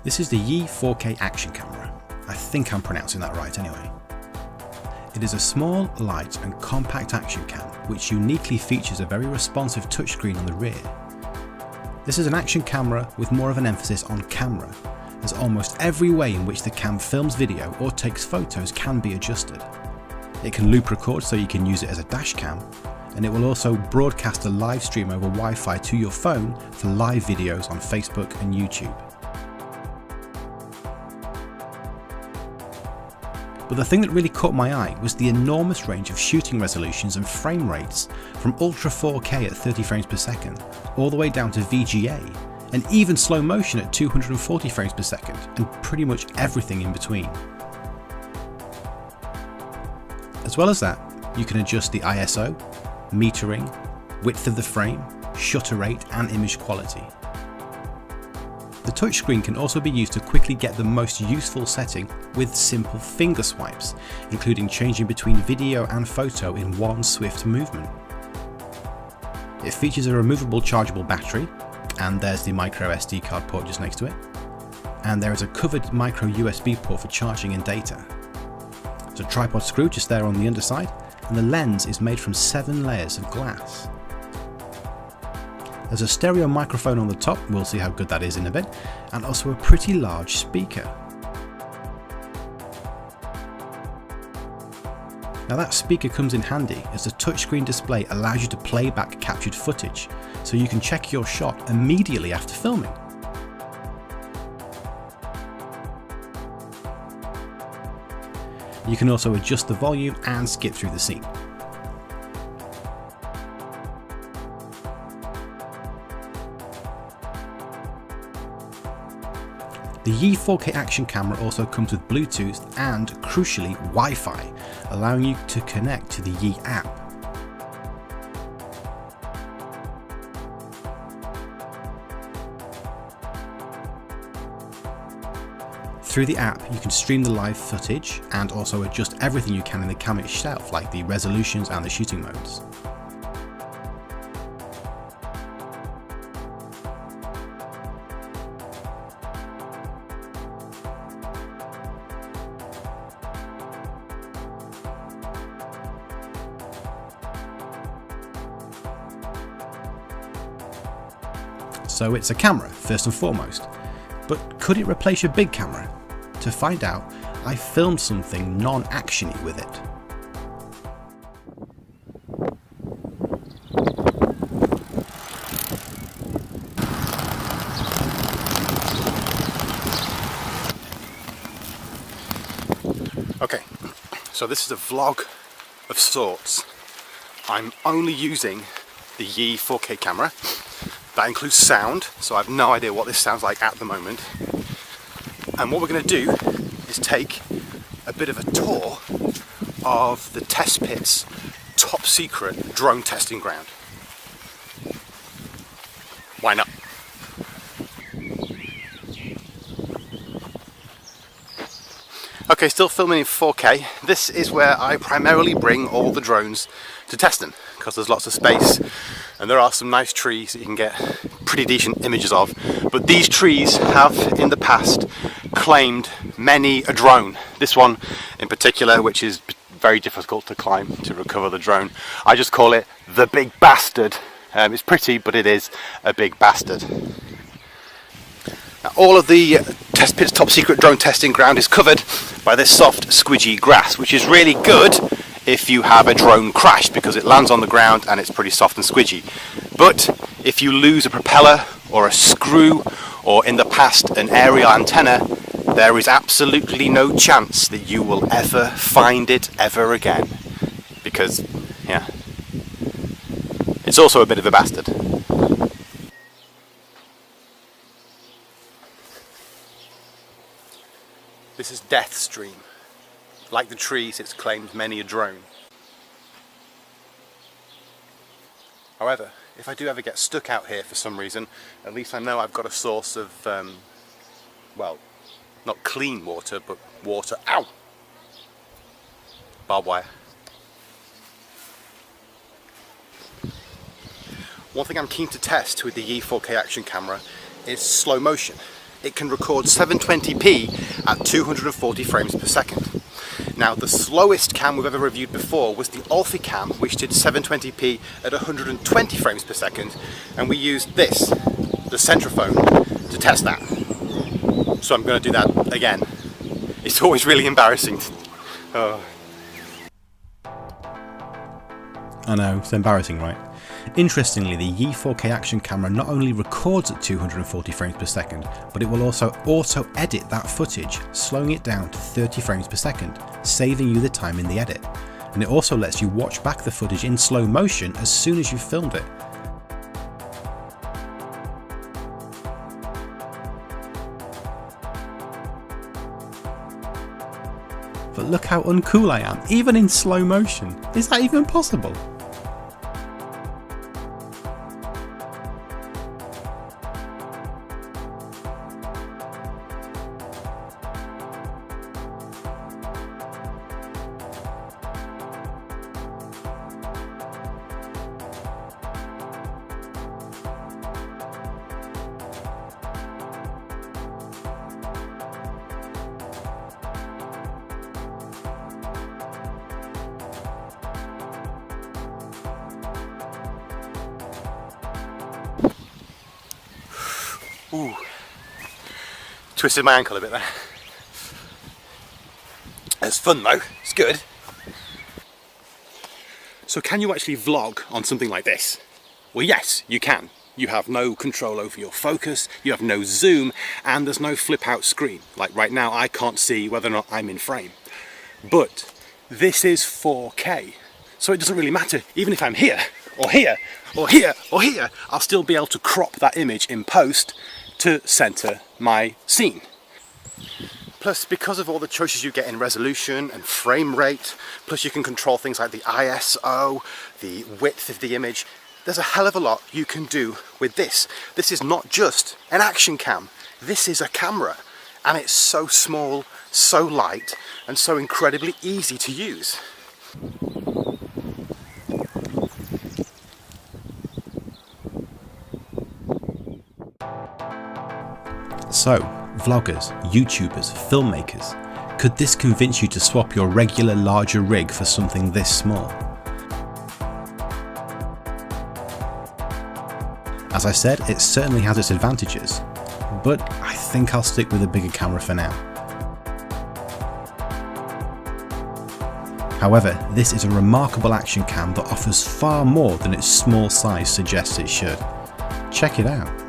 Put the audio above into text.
This is the Yi 4K action camera. I think I'm pronouncing that right anyway. It is a small, light and compact action cam which uniquely features a very responsive touchscreen on the rear. This is an action camera with more of an emphasis on camera, as almost every way in which the cam films video or takes photos can be adjusted. It can loop record so you can use it as a dash cam, and it will also broadcast a live stream over Wi-Fi to your phone for live videos on Facebook and YouTube. But the thing that really caught my eye was the enormous range of shooting resolutions and frame rates, from Ultra 4K at 30 frames per second, all the way down to VGA, and even slow motion at 240 frames per second, and pretty much everything in between. As well as that, you can adjust the ISO, metering, width of the frame, shutter rate and image quality. The touchscreen can also be used to quickly get the most useful setting with simple finger swipes, including changing between video and photo in one swift movement. It features a removable chargeable battery, and there's the micro SD card port just next to it, and there is a covered micro USB port for charging and data. There's a tripod screw just there on the underside, and the lens is made from 7 layers of glass. There's a stereo microphone on the top, we'll see how good that is in a bit, and also a pretty large speaker. Now that speaker comes in handy as the touchscreen display allows you to play back captured footage, so you can check your shot immediately after filming. You can also adjust the volume and skip through the scene. The Yi 4K action camera also comes with Bluetooth and, crucially, Wi-Fi, allowing you to connect to the Yi app. Through the app, you can stream the live footage and also adjust everything you can in the cam itself, like the resolutions and the shooting modes. So it's a camera, first and foremost. But could it replace your big camera? To find out, I filmed something non-actiony with it. Okay, so this is a vlog of sorts. I'm only using the Yi 4K camera. That includes sound, so I have no idea what this sounds like at the moment. And what we're going to do is take a bit of a tour of the test pit's top secret drone testing ground. Why not? Okay, still filming in 4K. This is where I primarily bring all the drones to testing, because there's lots of space and there are some nice trees that you can get pretty decent images of. But these trees have in the past claimed many a drone. This one in particular, which is very difficult to climb to recover the drone. I just call it the big bastard. It's pretty, but it is a big bastard. Now, all of the test pit's top secret drone testing ground is covered by this soft squidgy grass, which is really good if you have a drone crash, because it lands on the ground and it's pretty soft and squidgy. But if you lose a propeller or a screw, or in the past an aerial antenna, there is absolutely no chance that you will ever find it ever again. Because, yeah, it's also a bit of a bastard. This is Death Stream. Like the trees, it's claimed many a drone. However, if I do ever get stuck out here for some reason, at least I know I've got a source of, well, not clean water, but water. Ow! Barbed wire. One thing I'm keen to test with the Yi 4K action camera is slow motion. it can record 720p at 240 frames per second. Now, the slowest cam we've ever reviewed before was the Alfie cam, which did 720p at 120 frames per second, and we used this, the Centrophone, to test that. So I'm going to do that again. It's always really embarrassing. Oh. I know, it's embarrassing, right? Interestingly, the Yi 4K action camera not only records at 240 frames per second, but it will also auto-edit that footage, slowing it down to 30 frames per second, saving you the time in the edit. And it also lets you watch back the footage in slow motion as soon as you've filmed it. But look how uncool I am, even in slow motion. Is that even possible? Ooh, twisted my ankle a bit there. It's fun though, it's good. So can you actually vlog on something like this? Well, yes, you can. You have no control over your focus, you have no zoom, and there's no flip out screen. Like right now, I can't see whether or not I'm in frame. But this is 4K, so it doesn't really matter. Even if I'm here, or here, or here, or here, I'll still be able to crop that image in post to center my scene. Plus, because of all the choices you get in resolution and frame rate, plus you can control things like the ISO, the width of the image, there's a hell of a lot you can do with this. This is not just an action cam, this is a camera. And it's so small, so light, and so incredibly easy to use. So, vloggers, YouTubers, filmmakers, could this convince you to swap your regular larger rig for something this small? As I said, it certainly has its advantages, but I think I'll stick with a bigger camera for now. However, this is a remarkable action cam that offers far more than its small size suggests it should. Check it out.